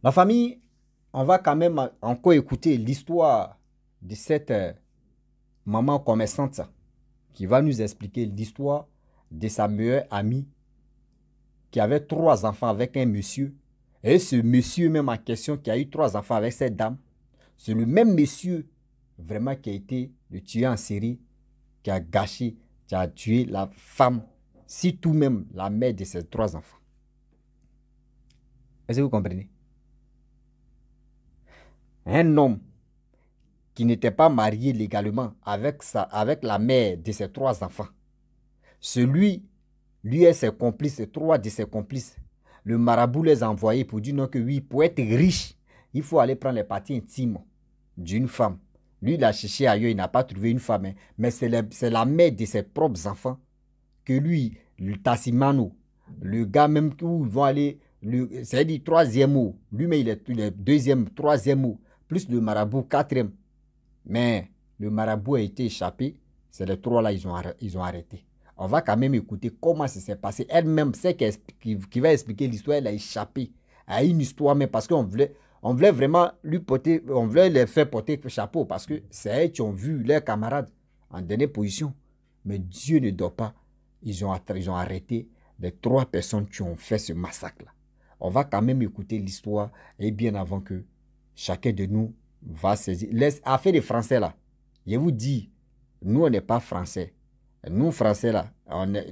La famille, on va quand même encore écouter l'histoire de cette maman commerçante qui va nous expliquer l'histoire de sa meilleure amie qui avait 3 enfants avec un monsieur. Et ce monsieur même en question qui a eu 3 enfants avec cette dame, c'est le même monsieur vraiment qui a été le tueur en série, qui a gâché, qui a tué la femme, si tout même la mère de ses 3 enfants. Est-ce que vous comprenez? Un homme qui n'était pas marié légalement avec la mère de ses 3 enfants. Lui et ses complices, 3 de ses complices, le marabout les a envoyés pour dire non que oui, pour être riche, il faut aller prendre les parties intimes d'une femme. Lui, il a cherché ailleurs, il n'a pas trouvé une femme, hein, mais c'est la mère de ses propres enfants que lui, le Tassimano, le gars même où ils vont aller, c'est-à-dire 3e mot, lui-même il est 2e, 3e mot, plus le marabout 4e. Mais le marabout a été échappé, c'est les 3 là, ils ont arrêté. On va quand même écouter comment ça s'est passé. Elle-même, c'est qui va expliquer l'histoire, elle a échappé à une histoire, mais parce qu'on voulait vraiment lui porter, on voulait les faire porter le chapeau, parce que c'est elles qui ont vu leurs camarades en dernière position. Mais Dieu ne dort pas. Ils ont arrêté les 3 personnes qui ont fait ce massacre-là. On va quand même écouter l'histoire, et bien avant que chacun de nous va saisir. Les affaires des Français là, je vous dis, nous on n'est pas Français. Nous Français là,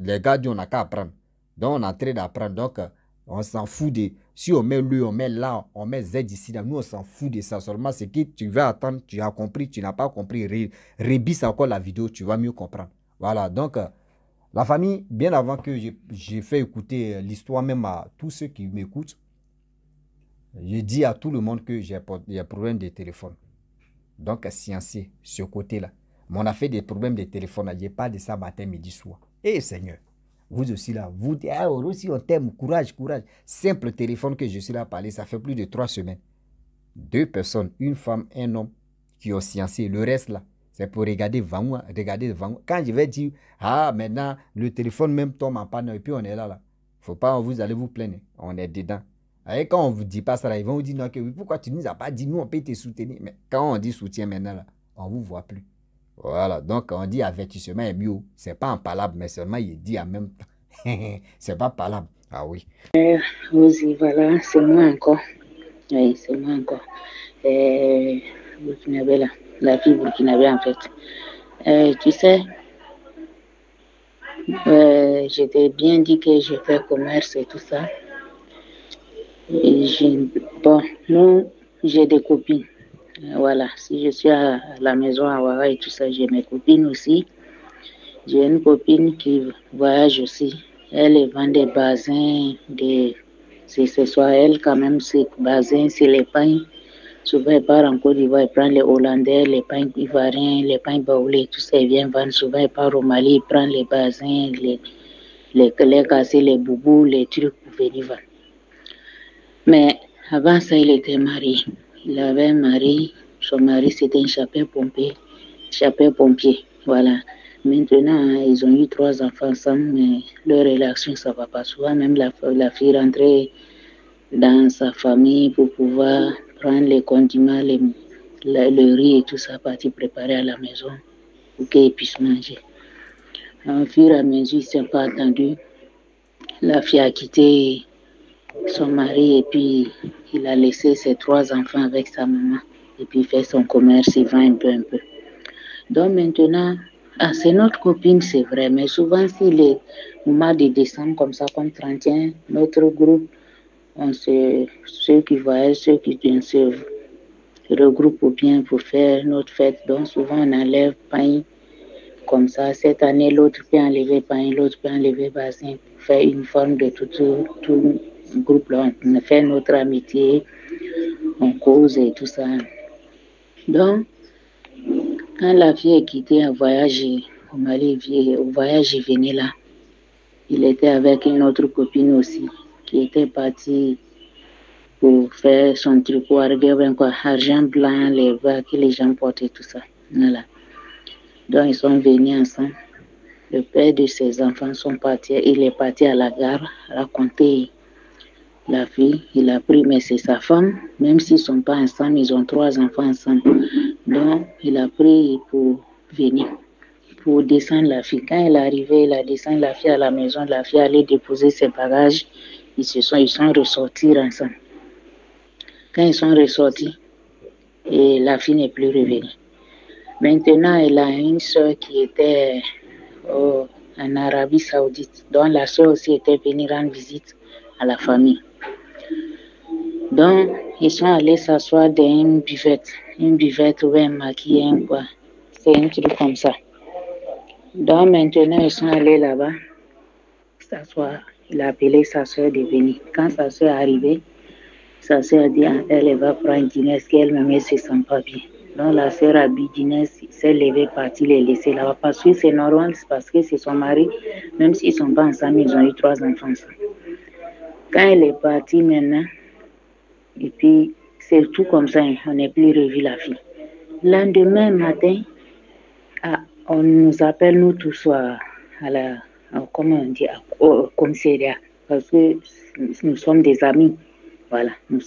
les gars on n'a qu'à apprendre. Donc on est en train d'apprendre. Donc on s'en fout de... Si on met le, on met là, on met Z ici, là, nous on s'en fout de ça. Seulement c'est que tu vas attendre, tu as compris, tu n'as pas compris. Rebisse encore la vidéo, tu vas mieux comprendre. Voilà, donc la famille, bien avant que j'ai fait écouter l'histoire même à tous ceux qui m'écoutent, je dis à tout le monde que j'ai un problème de téléphone. Donc, sciencé, ce côté-là. Mais on a fait des problèmes de téléphone. Je parle de ça matin, midi, soir. Eh Seigneur, vous aussi là, vous aussi on t'aime, courage, courage. Simple téléphone que je suis là à parler, ça fait plus de 3 semaines. 2 personnes, une femme, un homme, qui ont sciencé. Le reste là, c'est pour regarder devant moi, Quand je vais dire, ah maintenant, le téléphone même tombe en panne, et puis on est là. Faut pas, vous allez vous plaindre. On est dedans. Et quand on ne vous dit pas ça, là, ils vont vous dire non, que oui, pourquoi tu ne nous as pas dit, nous on peut te soutenir. Mais quand on dit soutien maintenant, là, on ne vous voit plus. Voilà, donc on dit avertissement est mieux. Ce n'est pas en palabre, mais seulement il dit en même temps. C'est pas palabre. Ah oui. Oui, voilà, c'est moi encore. Oui, c'est moi encore. Burkinabé, là, la fille burkinabé en fait. Tu sais, je t'ai bien dit que je fais commerce et tout ça. Et bon, nous, j'ai des copines. Voilà, si je suis à la maison à Ouara et tout ça, j'ai mes copines aussi. J'ai une copine qui voyage aussi. Elle vend des basins, ce soit elle quand même, ces basins, c'est les pains. Souvent, elle part en Côte d'Ivoire, elle prend les Hollandais, les pains ivoiriens, les pains baoulés, tout ça, elle vient vendre. Souvent, elle part au Mali, elle prend les basins, les cassés, les boubous, les trucs pour venir vendre. Mais avant ça, il était marié. Il avait un mari. Son mari, c'était un sapeur-pompier. Voilà. Maintenant, ils ont eu 3 enfants ensemble, mais leur relation, ça ne va pas souvent. Même la fille rentrait dans sa famille pour pouvoir prendre les condiments, le riz et tout ça, partir préparer à la maison pour qu'ils puissent manger. Au fur et à mesure, ils ne sont pas attendus. La fille a quitté son mari et puis il a laissé ses 3 enfants avec sa maman et puis il fait son commerce, il vend un peu. Donc maintenant, c'est notre copine, c'est vrai, mais souvent si les mois de décembre comme ça, comme 31, notre groupe, ceux qui voyagent, ceux qui viennent se regroupent bien pour faire notre fête. Donc souvent on enlève pain comme ça. Cette année, l'autre peut enlever pain, l'autre peut enlever bassin pour faire une forme de tout groupe là, on fait notre amitié, on cause et tout ça. Donc, quand la fille est quittée à voyager au Mali, au voyage, il venait là. Il était avec une autre copine aussi, qui était partie pour faire son tricot, argent blanc, les bas que les gens portent et tout ça. Voilà. Donc, ils sont venus ensemble. Le père de ses enfants sont partis, il est parti à la gare raconter La fille, il a pris, mais c'est sa femme, même s'ils ne sont pas ensemble, ils ont 3 enfants ensemble. Donc, il a pris pour venir, pour descendre la fille. Quand elle est arrivée, il a descendu la fille à la maison, la fille allait déposer ses bagages, ils sont ressortis ensemble. Quand ils sont ressortis, et la fille n'est plus revenue. Maintenant, elle a une soeur qui était en Arabie Saoudite, dont la soeur aussi était venue rendre visite à la famille. Donc, ils sont allés s'asseoir dans une buvette ou un maquillage, quoi. C'est un truc comme ça. Donc, maintenant, ils sont allés là-bas s'asseoir. Il a appelé sa soeur de venir. Quand sa soeur est arrivée, sa soeur a dit elle va prendre Dinès, qu'elle-même ne se sent pas bien. Donc, la soeur a dit Dinès, s'est levée, partie, les laisser là-bas. Parce que c'est normal, c'est parce que c'est son mari, même s'ils ne sont pas ensemble, ils ont eu 3 enfants ensemble. Quand elle est partie maintenant, et puis, c'est tout comme ça, on n'est plus revu la fille. Lendemain matin, on nous appelle, nous tous, comment on dit, au commissariat, parce que nous sommes des amis. Voilà, nous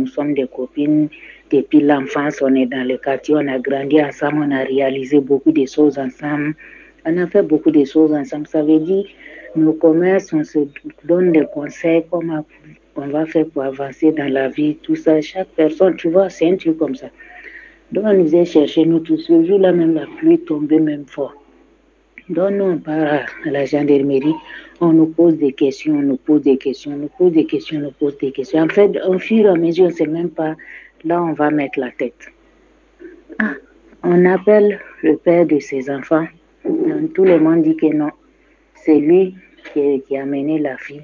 sommes des copines. Depuis l'enfance, on est dans le quartier, on a grandi ensemble, on a réalisé beaucoup de choses ensemble. On a fait beaucoup de choses ensemble. Ça veut dire, nos commerces, on se donne des conseils, comment on va faire pour avancer dans la vie, tout ça. Chaque personne, tu vois, c'est un truc comme ça. Donc, on nous a cherché, nous tous. Ce jour-là, même la pluie tombait même fort. Donc, nous, on part à la gendarmerie, on nous pose des questions, on nous pose des questions, on nous pose des questions, on nous pose des questions. En fait, au fur et à mesure, on ne sait même pas là où on va mettre la tête. On appelle le père de ses enfants. Donc, tout le monde dit que non. C'est lui qui a mené la fille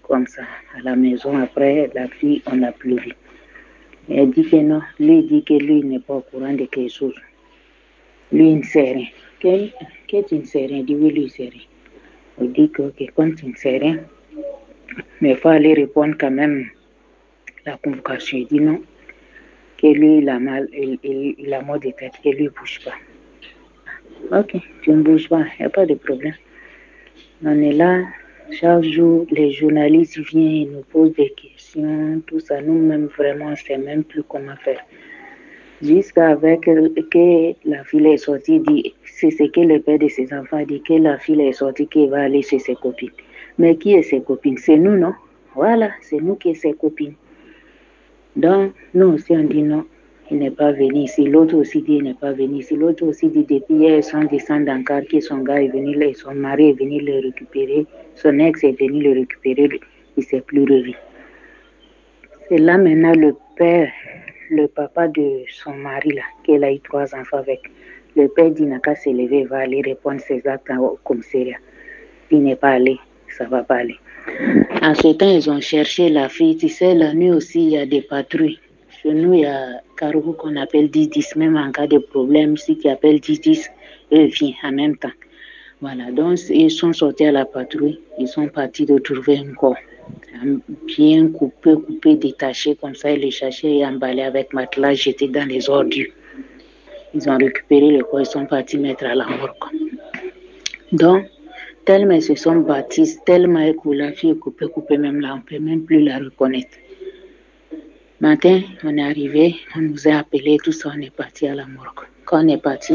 comme ça à la maison. Après, la fille, on l'a plus vue. Elle dit que non. Lui, il dit que lui n'est pas au courant de quelque chose. Lui, il ne sait rien. Que tu ne sais rien? Il dit oui, lui, il ne sait rien. On dit que quand tu ne sais rien, mais il faut aller répondre quand même la convocation. Il dit non, que lui, il a mal de tête, que lui ne bouge pas. Ok, tu ne bouges pas, il n'y a pas de problème. On est là, chaque jour, les journalistes viennent, ils nous posent des questions, tout ça. Nous-mêmes, vraiment, on ne sait même plus comment faire. Jusqu'à que la fille est sortie, dit, c'est ce que le père de ses enfants dit, que la fille est sortie, qu'elle va aller chez ses copines. Mais qui est ses copines? C'est nous, non? Voilà, c'est nous qui sommes ses copines. Donc, nous aussi, on dit non, il n'est pas venu ici. L'autre aussi dit, il n'est pas venu ici. L'autre aussi dit, depuis hier, ils sont descendus dans le car, que son gars est venu, son mari est venu le récupérer, son ex est venu le récupérer, il ne s'est plus revu. C'est là maintenant le papa de son mari, là, qu'elle a eu 3 enfants avec. Le père dit, n'a qu'à se lever, il va aller répondre ses actes au commissariat. Il n'est pas allé, ça ne va pas aller. En ce temps, ils ont cherché la fille. Tu sais, la nuit aussi, il y a des patrouilles. Chez nous, il y a Carrefour qu'on appelle 10-10, même en cas de problème, ceux qui appellent 10-10, eux viennent en même temps. Voilà, donc ils sont sortis à la patrouille, ils sont partis de trouver un corps. Bien coupé, détaché, comme ça, ils les cherchaient et emballés avec matelas, jetés dans les ordures. Ils ont récupéré le corps, ils sont partis mettre à la morgue. Donc, tellement ils se sont battus, tellement que la fille est coupée, même là, on ne peut même plus la reconnaître. Matin, on est arrivé, on nous a appelés, tout ça, on est parti à la morgue. Quand on est parti,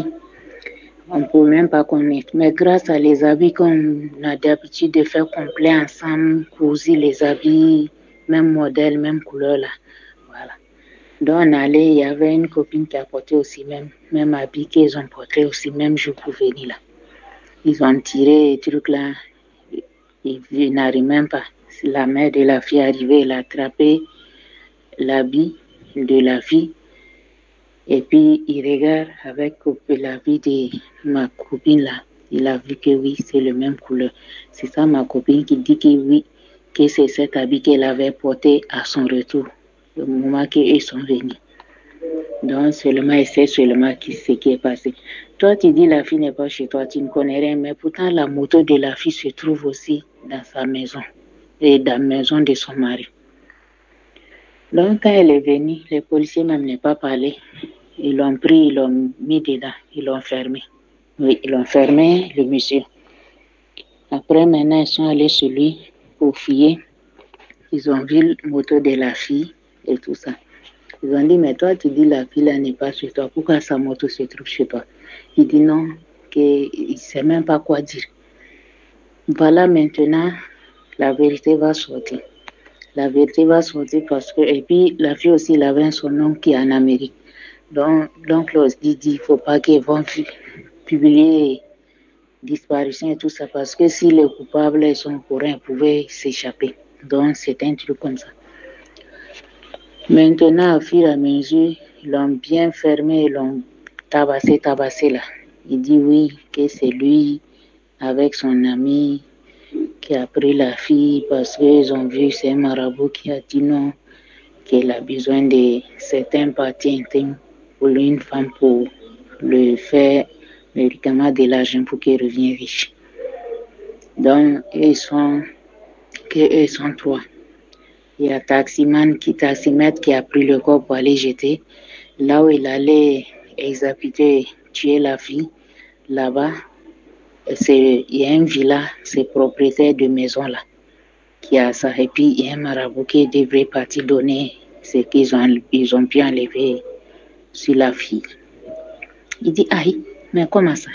on ne peut même pas connaître. Mais grâce à les habits qu'on a d'habitude de faire complet ensemble, cousu les habits, même modèle, même couleur là. Voilà. Donc on allait, il y avait une copine qui a porté aussi même habit qu'ils ont porté aussi, même jour pour venir là. Ils ont tiré les trucs là, ils n'arrivent même pas. La mère de la fille est arrivée, elle a attrapé l'habit de la fille. Et puis, il regarde avec l'habit de ma copine là. Il a vu que oui, c'est la même couleur. C'est ça ma copine qui dit que oui, que c'est cet habit qu'elle avait porté à son retour, au moment qu'ils sont venus. Donc, seulement, c'est seulement ce qui est passé. Toi, tu dis la fille n'est pas chez toi, tu ne connais rien, mais pourtant, la moto de la fille se trouve aussi dans sa maison et dans la maison de son mari. Donc, quand elle est venue, les policiers même n'ont pas parlé. Ils l'ont pris, ils l'ont mis dedans, ils l'ont fermé. Oui, ils l'ont fermé, le monsieur. Après, maintenant, ils sont allés sur lui pour fouiller. ils ont vu le moto de la fille et tout ça. Ils ont dit, mais toi, tu dis la fille là n'est pas chez toi. Pourquoi sa moto se trouve chez toi? Il dit non, qu'il ne sait même pas quoi dire. Voilà, maintenant, la vérité va sortir. La vérité va sortir parce que, et puis la fille aussi, elle avait son oncle qui est en Amérique. Donc l'oncle dit, il ne faut pas qu'ils vont publier disparition et tout ça parce que si les coupables sont pour rien, ils pouvaient s'échapper. Donc c'est un truc comme ça. Maintenant, au fur et à mesure, ils l'ont bien fermé, ils l'ont tabassé là. Il dit oui, que c'est lui avec son ami qui a pris la fille parce qu'ils ont vu c'est un marabout qui a dit non, qu'elle a besoin de certains parties intimes pour une femme pour le faire médicament de l'argent pour qu'elle revienne riche. Donc, ils sont trois. Il y a taximètre qui a pris le corps pour aller jeter. Là où il allait exécuter, tuer la fille, là-bas, il y a une villa, c'est propriétaire de maison là, qui a ça. Et puis, il y a un marabout qui devrait partir donner ce qu'ils ont pu enlever sur la fille. Il dit, aïe, mais comment ça?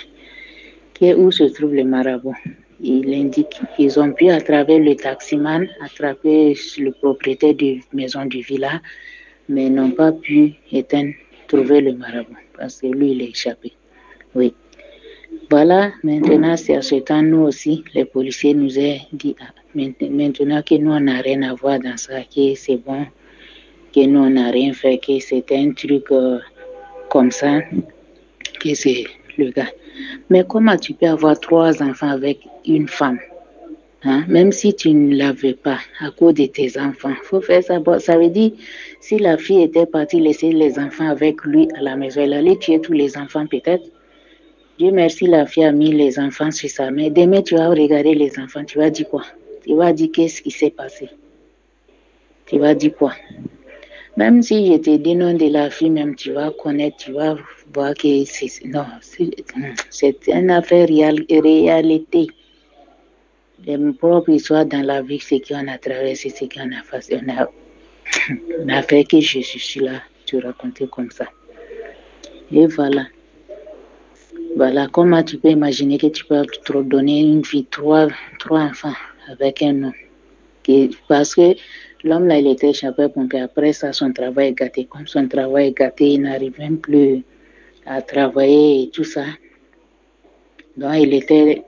Où se trouve le marabout? Il indique qu'ils ont pu, à travers le taximan, attraper le propriétaire de maison du village, mais n'ont pas pu trouver le marabout, parce que lui, il est échappé. Oui. Voilà, maintenant, c'est à ce temps, nous aussi, les policiers nous ont dit, maintenant que nous, on n'a rien à voir dans ça, que c'est bon, que nous, on n'a rien fait, que c'est un truc comme ça, que c'est le gars. Mais comment tu peux avoir 3 enfants avec une femme, hein? Même si tu ne l'avais pas à cause de tes enfants, il faut faire ça. Bon, ça veut dire, si la fille était partie laisser les enfants avec lui à la maison, elle allait tuer tous les enfants peut-être. Dieu merci, la fille a mis les enfants sur sa main. Demain, tu vas regarder les enfants, tu vas dire quoi? Tu vas dire qu'est-ce qui s'est passé? Tu vas dire quoi? Même si je te dis nom de la fille, même tu vas connaître, tu vas voir que c'est une affaire réalité. Les propres histoires dans la vie, ce qu'on a traversé, ce qu'on a fait, on a fait que je suis là, te raconter comme ça. Et voilà. Voilà, comment tu peux imaginer que tu peux te donner une vie, 3 enfants avec un homme. Parce que l'homme là, il était échappé pompier. Après ça, son travail est gâté. Comme son travail est gâté, il n'arrive même plus à travailler et tout ça. Donc, il était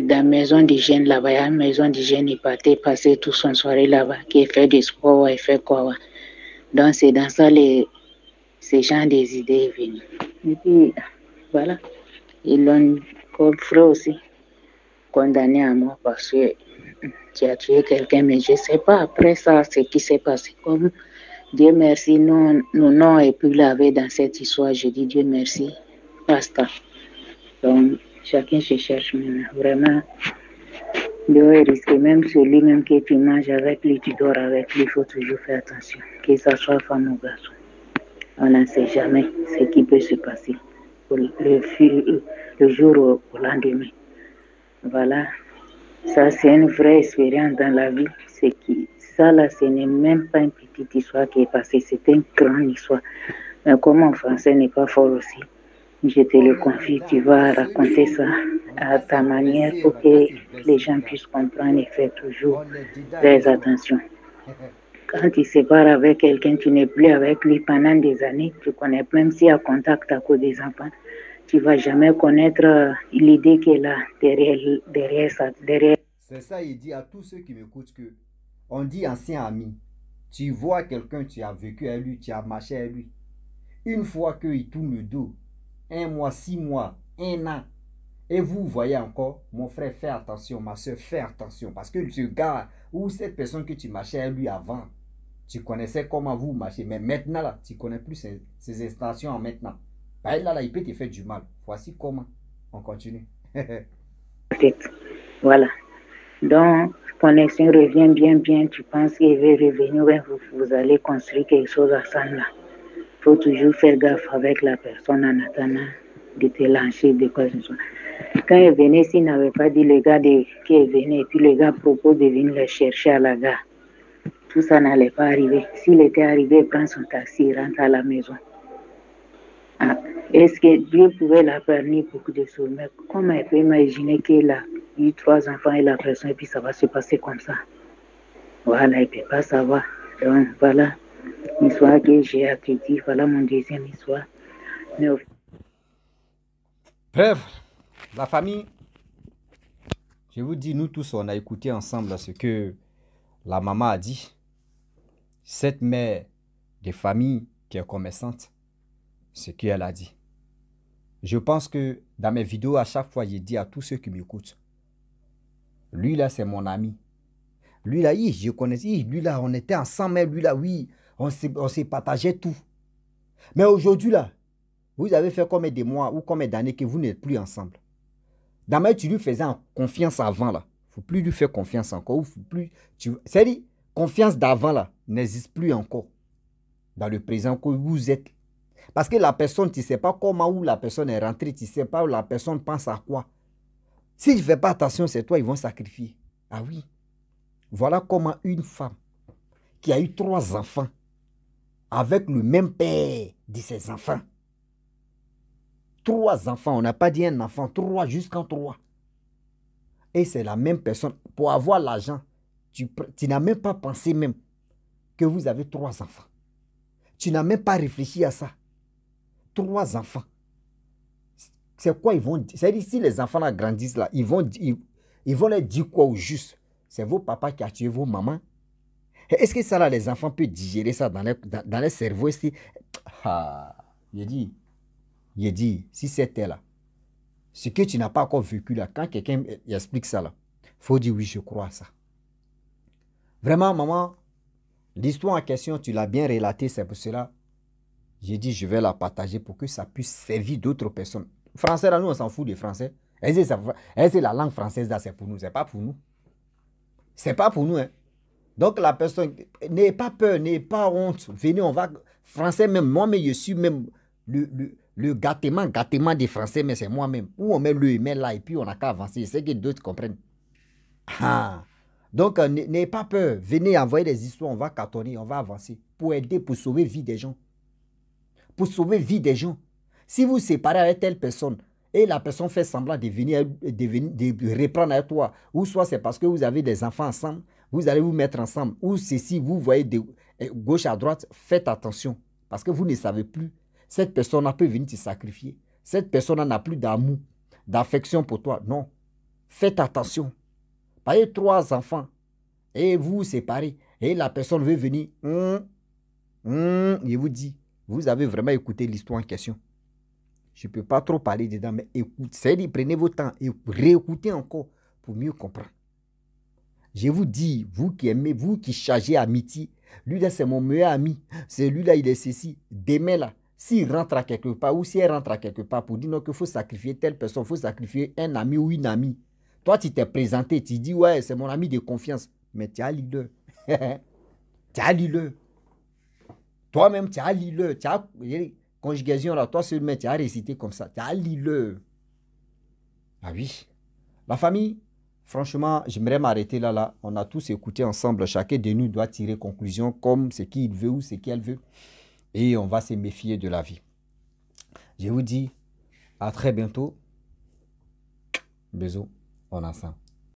dans la maison d'hygiène là-bas. À la maison d'hygiène, il partait passer toute son soirée là-bas, qui fait du sport, il fait quoi. Donc, c'est dans ça ces gens des idées venues. Et puis, voilà. Ils l'ont, comme frère aussi, condamné à mort parce que tu as tué quelqu'un, mais je ne sais pas après ça ce qui s'est passé. Comme Dieu merci, nous n'avons plus lavé dans cette histoire. Je dis Dieu merci, basta. Donc, chacun se cherche maintenant. Vraiment, Dieu est risqué. Même celui même que tu manges avec lui, tu dors avec lui, il faut toujours faire attention. Que ce soit femme ou garçon. On ne sait jamais ce qui peut se passer le jour au lendemain. Voilà. Ça, c'est une vraie expérience dans la vie. Ça, là, ce n'est même pas une petite histoire qui est passée. C'est une grande histoire. Mais comme mon français n'est pas fort aussi, je te le confie, tu vas raconter ça à ta manière pour que les gens puissent comprendre et faire toujours très attention. Quand tu sépares avec quelqu'un, tu n'es plus avec lui pendant des années, tu connais, même s'il y a contact à cause des enfants, tu ne vas jamais connaître l'idée qu'elle a derrière ça. C'est ça, il dit à tous ceux qui m'écoutent que on dit ancien ami. Tu vois quelqu'un, tu as vécu avec lui, tu as marché avec lui. Une fois qu'il tourne le dos, 1 mois, 6 mois, 1 an, et vous voyez encore, mon frère, fais attention, ma soeur, fais attention. Parce que ce gars ou cette personne que tu marchais avec lui avant, tu connaissais comment vous marchez. Mais maintenant, là, tu ne connais plus ces installations en maintenant. Bah, là, il peut te faire du mal. Voici comment. On continue. Voilà. Donc, connexion revient bien. Tu penses qu'il va revenir, vous allez construire quelque chose ensemble là. Il faut toujours faire gaffe avec la personne en attendant de te lancer de quoi que ce soit. Quand il venait, s'il n'avait pas dit le gars qui est venu, et puis le gars propose de venir le chercher à la gare. tout ça n'allait pas arriver. S'il était arrivé, il prend son taxi, il rentre à la maison. Ah, est-ce que Dieu pouvait la permettre beaucoup de choses? Mais comment elle peut imaginer qu'il a eu 3 enfants et la personne, et puis ça va se passer comme ça? Voilà, il ne peut pas savoir. Donc, voilà l'histoire que j'ai accueillie. Voilà mon deuxième histoire. Mais Bref, la famille, je vous dis, nous tous, on a écouté ensemble ce que la maman a dit. Cette mère de famille qui est commerçante, ce qu'elle a dit. Je pense que dans mes vidéos, à chaque fois, j'ai dit à tous ceux qui m'écoutent, lui là, c'est mon ami. Lui là, oui, je connaissais, lui là, on était ensemble, mais lui là, oui, on s'est partagé tout. Mais aujourd'hui là, vous avez fait combien de mois ou combien d'années que vous n'êtes plus ensemble? D'abord, tu lui faisais confiance avant là. Il ne faut plus lui faire confiance encore. C'est-à-dire, confiance d'avant là n'existe plus encore dans le présent que vous êtes. Parce que la personne, tu ne sais pas comment où la personne est rentrée, tu ne sais pas où la personne pense à quoi. Si tu ne fais pas attention, c'est toi, ils vont sacrifier. Ah oui. Voilà comment une femme qui a eu 3 enfants avec le même père de ses enfants. 3 enfants, on n'a pas dit un enfant, 3 jusqu'en 3. Et c'est la même personne. Pour avoir l'argent, tu n'as même pas pensé même que vous avez 3 enfants. Tu n'as même pas réfléchi à ça. 3 enfants. C'est quoi ils vont dire? C'est-à-dire, si les enfants là grandissent là, ils vont leur dire quoi au juste? C'est vos papas qui ont tué vos mamans. Est-ce que ça là, les enfants peuvent digérer ça dans leur cerveau? Ah, il dit, si c'était là, ce que tu n'as pas encore vécu là, quand quelqu'un explique ça là, il faut dire oui, je crois à ça. Vraiment, maman, l'histoire en question, tu l'as bien relatée, c'est pour cela. J'ai dit, je vais la partager pour que ça puisse servir d'autres personnes. Français, là, nous, on s'en fout des Français. Est-ce la langue française, là, c'est pour nous? C'est pas pour nous. C'est pas pour nous, hein. Donc, la personne, n'ayez pas peur, n'ayez pas honte. Venez, on va... Français même, moi-même, je suis même le gâtement des Français, mais c'est moi-même. Où on met le, met là, et puis on n'a qu'à avancer. C'est que d'autres comprennent. Ah. Donc, n'ayez pas peur. Venez envoyer des histoires, on va cartonner, on va avancer. Pour aider, pour sauver la vie des gens. Pour sauver la vie des gens. Si vous séparez avec telle personne, et la personne fait semblant de reprendre avec toi, ou soit c'est parce que vous avez des enfants ensemble, vous allez vous mettre ensemble, ou ceci, vous voyez de gauche à droite, faites attention. Parce que vous ne savez plus. Cette personne peut venir te sacrifier. Cette personne n'a plus d'amour, d'affection pour toi. Non. Faites attention. Vous avez 3 enfants, et vous vous séparez, et la personne veut venir. Je vous dis, vous avez vraiment écouté l'histoire en question. Je ne peux pas trop parler dedans, mais écoutez, prenez votre temps et réécoutez encore pour mieux comprendre. Je vous dis, vous qui aimez, vous qui chargez amitié, lui là c'est mon meilleur ami, c'est lui là il est ceci. Demain là, s'il rentre à quelque part ou si elle rentre à quelque part pour dire qu'il faut sacrifier telle personne, il faut sacrifier un ami ou une amie. Toi tu t'es présenté, tu dis ouais c'est mon ami de confiance, mais tu as l'île. Tu as l'île. Toi-même tu as l'île. Tu as conjugaison là, toi seulement tu as récité comme ça, tu as l'île. Ah oui. La famille, franchement, j'aimerais m'arrêter là. On a tous écouté ensemble. Chacun de nous doit tirer conclusion comme ce qu'il veut ou ce qu'elle veut. Et on va se méfier de la vie. Je vous dis à très bientôt. Bisous, on ensemble.